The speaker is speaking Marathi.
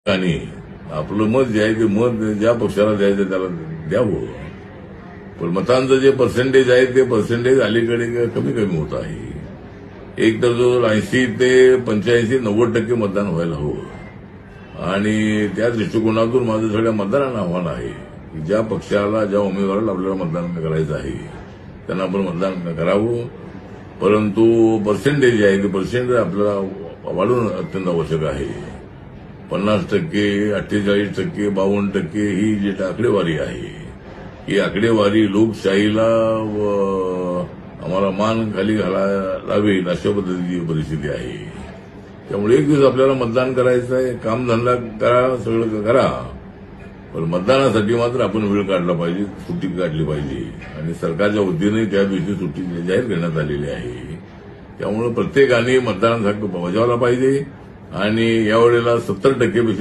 आणि आपलं मत जे आहे ते मत ज्या पक्षाला द्यायचं त्याला द्यावं. पण मतांचं जे पर्सेंटेज आहे ते पर्सेंटेज अलीकडे कमी कमी होत आहे. एक तर जो 80 ते 85-90% मतदान व्हायला हवं. आणि त्या दृष्टिकोनातून माझं सगळ्या मतदारांना आव्हान आहे की ज्या पक्षाला ज्या उमेदवाराला आपल्याला मतदान करायचं आहे त्यांना आपण मतदान करावं. परंतु पर्सेंटेज जे आहे ते पर्सेंटेज आपल्याला वाढवणं अत्यंत आवश्यक आहे. 50%, 48%, 52% ही जी आकडेवारी आहे ही आकडेवारी लोकशाहीला आम्हाला मान खाली घालावी अशा पद्धतीची परिस्थिती आहे. त्यामुळे एक दिवस आपल्याला मतदान करायचं आहे, कामधंदा करा, सगळं करा, पण मतदानासाठी मात्र आपण वेळ काढला पाहिजे, सुट्टी काढली पाहिजे. आणि सरकारच्या वतीने त्या दिवशी सुट्टी जाहीर करण्यात आलेली आहे. त्यामुळे प्रत्येकाने मतदानाचा हक्क बजावला पाहिजे. आणि यावेळेला 70% पेक्षा